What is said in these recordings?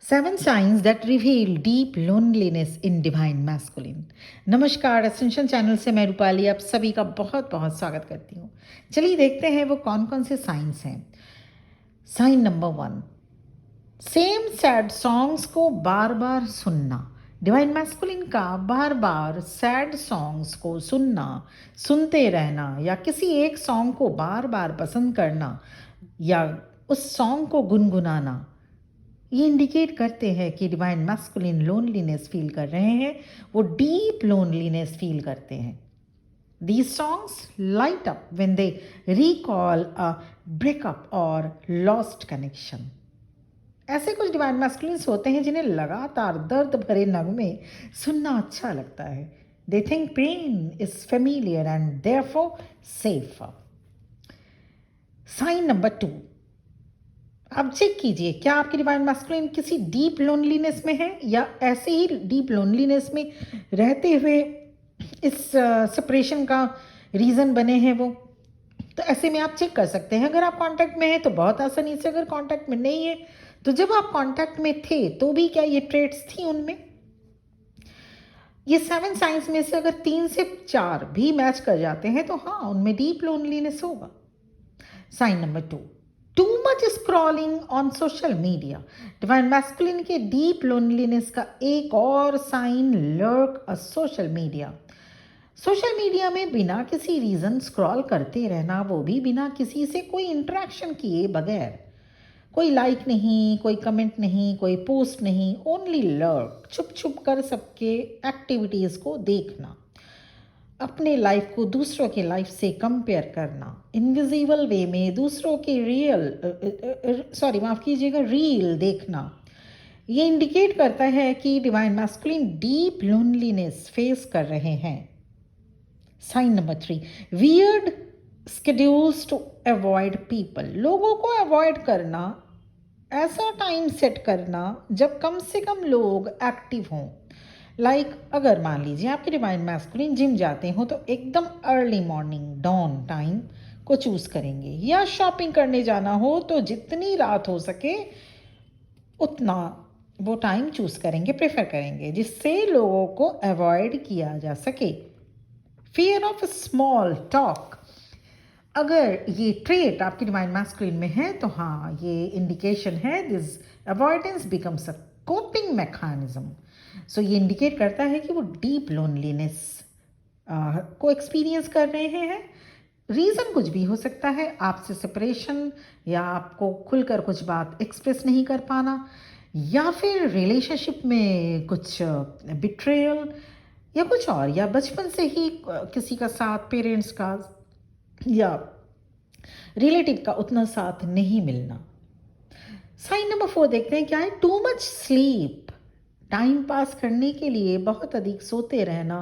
Seven signs that reveal deep loneliness in divine masculine. नमस्कार, essential channel से मैं रूपाली आप सभी का बहुत बहुत स्वागत करती हूँ। चलिए देखते हैं वो कौन कौन से साइंस हैं। Sign number 1, same sad songs को बार बार सुनना। डिवाइन मैस्कुलिन का बार बार सैड सॉन्ग्स को सुनना, सुनते रहना या किसी एक सॉन्ग को बार बार पसंद करना या उस सॉन्ग को गुनगुनाना, ये इंडिकेट करते हैं कि डिवाइन मैस्कुलिन लोनलीनेस फील कर रहे हैं, वो डीप लोनलीनेस फील करते हैं। These songs light up when they recall a breakup or lost connection. ऐसे कुछ डिवाइन मैस्कुलिन्स होते हैं जिन्हें लगातार दर्द भरे नगमे सुनना अच्छा लगता है। They think pain is familiar and therefore safer. Sign number 2, आप चेक कीजिए क्या आपकी डिवाइन मैस्कुलिन किसी डीप लोनलीनेस में है या ऐसे ही डीप लोनलीनेस में रहते हुए इस सेपरेशन का रीज़न बने हैं वो। तो ऐसे में आप चेक कर सकते हैं। अगर आप कांटेक्ट में हैं तो बहुत आसानी से, अगर कांटेक्ट में नहीं है तो जब आप कांटेक्ट में थे तो भी क्या ये ट्रेट्स थी उनमें। ये 7 साइंस में से अगर 3 से 4 भी मैच कर जाते हैं तो हाँ, उनमें डीप लोनलीनेस होगा। Sign number 2, too much scrolling on social media. Divine masculine के डीप लोनलीनेस का एक और sign lurk a social media. Social media में बिना किसी रीज़न स्क्रॉल करते रहना, वो भी बिना किसी से कोई इंटरेक्शन किए बगैर। कोई लाइक नहीं, कोई कमेंट नहीं, कोई पोस्ट नहीं, ओनली लर्क, छुप छुप कर सबके एक्टिविटीज़ को देखना, अपने लाइफ को दूसरों के लाइफ से कंपेयर करना, इनविजिबल वे में दूसरों के रील देखना, ये इंडिकेट करता है कि divine masculine deep loneliness face कर रहे हैं। Sign number 3, weird schedules to avoid people. लोगों को अवॉइड करना, ऐसा टाइम सेट करना जब कम से कम लोग एक्टिव हों। अगर मान लीजिए आपके डिवाइन मैस्कुलिन जिम जाते हो तो एकदम अर्ली मॉर्निंग डॉन टाइम को चूज़ करेंगे, या शॉपिंग करने जाना हो तो जितनी रात हो सके उतना वो टाइम चूज़ करेंगे, प्रेफर करेंगे, जिससे लोगों को अवॉइड किया जा सके। फियर ऑफ स्मॉल टॉक, अगर ये ट्रेट आपकी डिवाइन मैस्कुलिन में है तो हाँ, ये इंडिकेशन है this avoidance becomes a coping mechanism. So ये इंडिकेट करता है कि वो डीप लोनलीनेस को एक्सपीरियंस कर रहे हैं। रीज़न कुछ भी हो सकता है, आपसे सेपरेशन, या आपको खुलकर कुछ बात एक्सप्रेस नहीं कर पाना, या फिर रिलेशनशिप में कुछ बिट्रेयल या कुछ और, या बचपन से ही किसी का साथ, पेरेंट्स का या रिलेटिव का उतना साथ नहीं मिलना। साइन नंबर 4 देखते हैं क्या है। Too much sleep, time pass करने के लिए बहुत अधिक सोते रहना,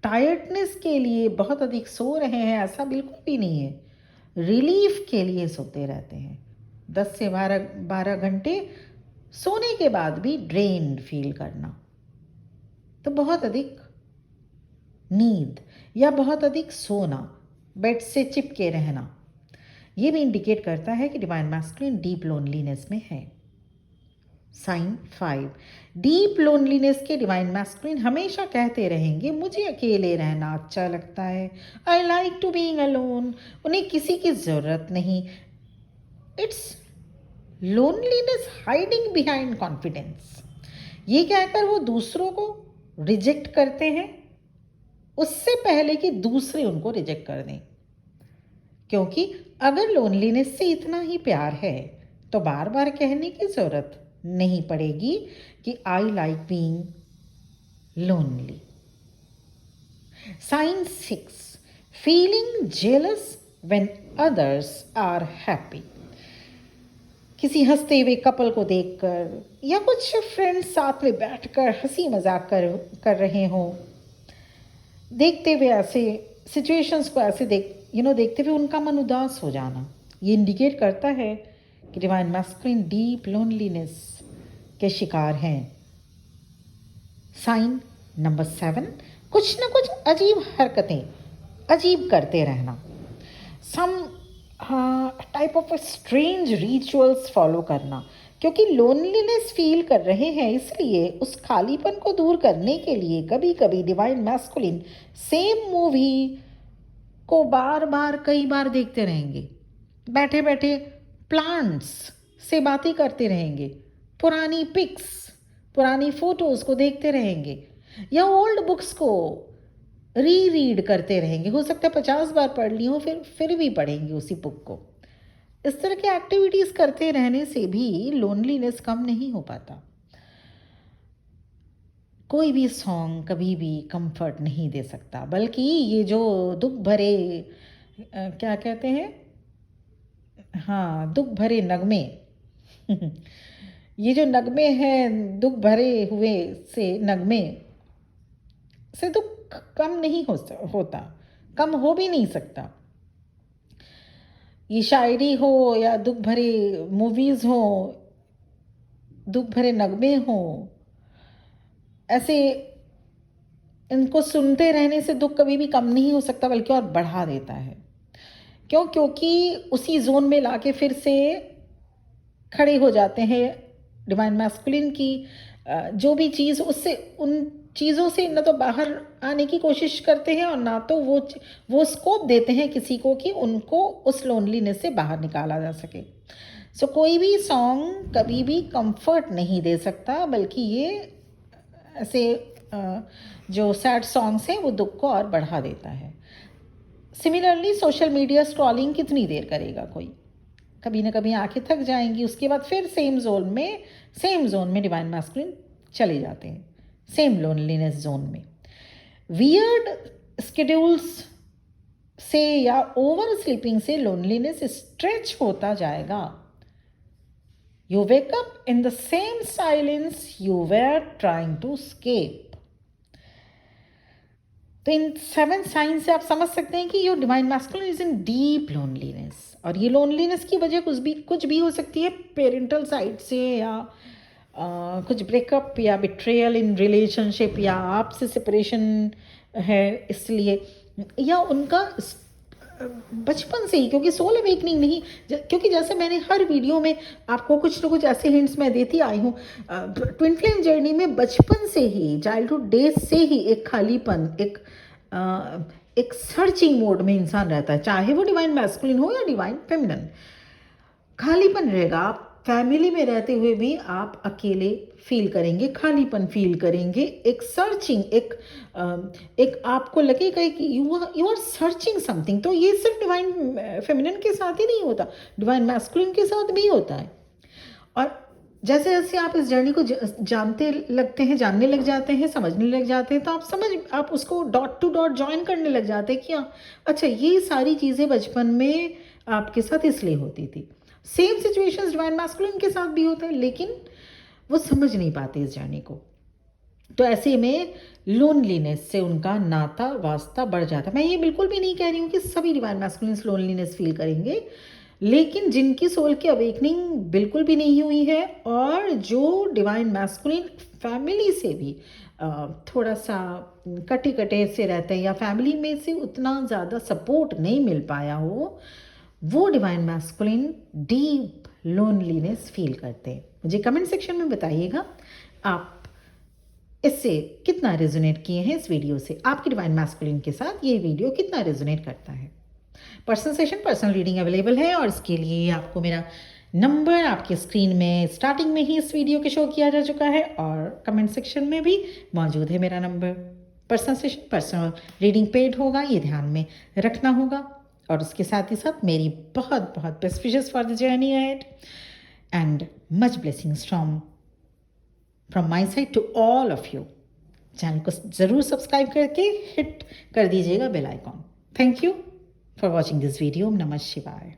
टायर्डनेस के लिए बहुत अधिक सो रहे हैं, ऐसा बिल्कुल भी नहीं है। रिलीफ के लिए सोते रहते हैं। 10 से 12 घंटे सोने के बाद भी ड्रेन्ड फील करना, तो बहुत अधिक नींद या बहुत अधिक सोना, बेड से चिपके रहना, ये भी इंडिकेट करता है कि डिवाइन मैस्कुलिन डीप लोनलीनेस में है। साइन 5, डीप लोनलीनेस के डिवाइन मैस्कुलिन हमेशा कहते रहेंगे मुझे अकेले रहना अच्छा लगता है, I like to being alone, उन्हें किसी की ज़रूरत नहीं। It's loneliness hiding behind confidence, ये कहकर वो दूसरों को रिजेक्ट करते हैं उससे पहले कि दूसरे उनको रिजेक्ट कर दें। क्योंकि अगर लोनलीनेस से इतना ही प्यार है तो बार बार कहने की ज़रूरत नहीं पड़ेगी कि I like being lonely. Sign 6, feeling jealous when others are happy. किसी हंसते हुए कपल को देखकर या कुछ फ्रेंड्स साथ में बैठकर हंसी मजाक कर रहे हों, देखते हुए ऐसे सिचुएशंस को ऐसे देखते हुए उनका मन उदास हो जाना, ये इंडिकेट करता है कि डिवाइन मैस्कुलिन डीप लोनलीनेस के शिकार हैं। साइन नंबर 7, कुछ ना कुछ अजीब हरकतें अजीब करते रहना, some type of strange rituals follow करना, क्योंकि लोनलीनेस फील कर रहे हैं, इसलिए उस खालीपन को दूर करने के लिए कभी कभी डिवाइन मैस्कुलिन सेम मूवी को बार बार कई बार देखते रहेंगे, बैठे बैठे प्लांट्स से बातें करते रहेंगे, पुरानी पिक्स, पुरानी फोटोज को देखते रहेंगे, या ओल्ड बुक्स को रीड करते रहेंगे। हो सकता है 50 बार पढ़ ली हो, फिर भी पढ़ेंगे उसी बुक को। इस तरह की एक्टिविटीज़ करते रहने से भी लोनलीनेस कम नहीं हो पाता। कोई भी सॉन्ग कभी भी कंफर्ट नहीं दे सकता, बल्कि ये जो दुख भरे क्या कहते हैं, हाँ, दुख भरे नगमे ये जो नगमे हैं, दुख भरे हुए से नगमे से दुख कम नहीं होता, कम हो भी नहीं सकता। ये शायरी हो या दुख भरे मूवीज़ हो, दुख भरे नगमे हो, ऐसे इनको सुनते रहने से दुख कभी भी कम नहीं हो सकता, बल्कि और बढ़ा देता है। क्यों? क्योंकि उसी जोन में लाके फिर से खड़े हो जाते हैं डिवाइन मैस्कुलिन की जो भी चीज़, उससे उन चीज़ों से न तो बाहर आने की कोशिश करते हैं और ना तो वो स्कोप देते हैं किसी को कि उनको उस लोनलीनेस से बाहर निकाला जा सके। सो कोई भी सॉन्ग कभी भी कंफर्ट नहीं दे सकता, बल्कि ये ऐसे जो सैड सॉन्ग्स हैं वो दुख को और बढ़ा देता है। सिमिलरली सोशल मीडिया स्क्रॉलिंग कितनी देर करेगा कोई, कभी ना कभी आंखें थक जाएंगी, उसके बाद फिर सेम जोन में डिवाइन मैस्कुलिन चले जाते हैं, सेम लोनलीनेस जोन में। वियर्ड स्केड्यूल्स से या ओवर स्लीपिंग से लोनलीनेस स्ट्रेच होता जाएगा। You wake up in the same silence you were trying to escape. तो इन 7 साइन से आप समझ सकते हैं कि your divine masculine is in deep loneliness. और ये लोनलीनेस की वजह कुछ भी हो सकती है, पेरेंटल साइड से, या कुछ ब्रेकअप या बिट्रेयल इन रिलेशनशिप, या आपसे सेपरेशन है इसलिए, या उनका बचपन से ही, क्योंकि सोल अवेकनिंग नहीं, क्योंकि जैसे मैंने हर वीडियो में आपको कुछ ना कुछ ऐसे हिंट्स मैं देती आई हूँ, ट्विन फ्लेम जर्नी में बचपन से ही, चाइल्डहुड डेज से ही एक खालीपन, एक सर्चिंग मोड में इंसान रहता है, चाहे वो डिवाइन मैस्कुलिन हो या डिवाइन फेमिनिन। खालीपन रहेगा। आप फैमिली में रहते हुए भी आप अकेले फील करेंगे, खालीपन फील करेंगे, एक सर्चिंग, एक आपको लगेगा कि यू आर सर्चिंग समथिंग। तो ये सिर्फ डिवाइन फेमिनिन के साथ ही नहीं होता, डिवाइन मैस्कुलिन के साथ भी होता है। और जैसे जैसे आप इस जर्नी को जानते लगते हैं, जानने लग जाते हैं, समझने लग जाते हैं, तो आप उसको डॉट टू डॉट ज्वाइन करने लग जाते हैं कि अच्छा, ये सारी चीज़ें बचपन में आपके साथ इसलिए होती थी। सेम सिचुएशंस डिवाइन मैस्कुलिन के साथ भी होता है, लेकिन वो समझ नहीं पाते इस जर्नी को। तो ऐसे में लोनलीनेस से उनका नाता वास्ता बढ़ जाता है। मैं ये बिल्कुल भी नहीं कह रही हूँ कि सभी डिवाइन मैस्कुलिन लोनलीनेस फील करेंगे, लेकिन जिनकी सोल की अवेकनिंग बिल्कुल भी नहीं हुई है, और जो डिवाइन मैस्कुलिन फैमिली से भी थोड़ा सा कटे कटे से रहते हैं, या फैमिली में से उतना ज़्यादा सपोर्ट नहीं मिल पाया हो, वो divine masculine deep loneliness feel करते हैं। मुझे कमेंट सेक्शन में बताइएगा आप इससे कितना रेजोनेट किए हैं। इस वीडियो से आपकी डिवाइन मैस्कुलिन के साथ ये वीडियो कितना रेजोनेट करता है। Personal session, personal reading available है, और इसके लिए आपको मेरा नंबर आपके स्क्रीन में स्टार्टिंग में ही इस वीडियो के शो किया जा चुका है, और कमेंट सेक्शन में भी मौजूद है मेरा number. Personal session, personal reading paid होगा, ये ध्यान में रखना होगा। और उसके साथ ही साथ मेरी बहुत बहुत best wishes for the journey ahead, and much blessings from my side to all of you. Channel को ज़रूर सब्सक्राइब करके हिट कर दीजिएगा bell icon. Thank you for watching this video. नमः शिवाय।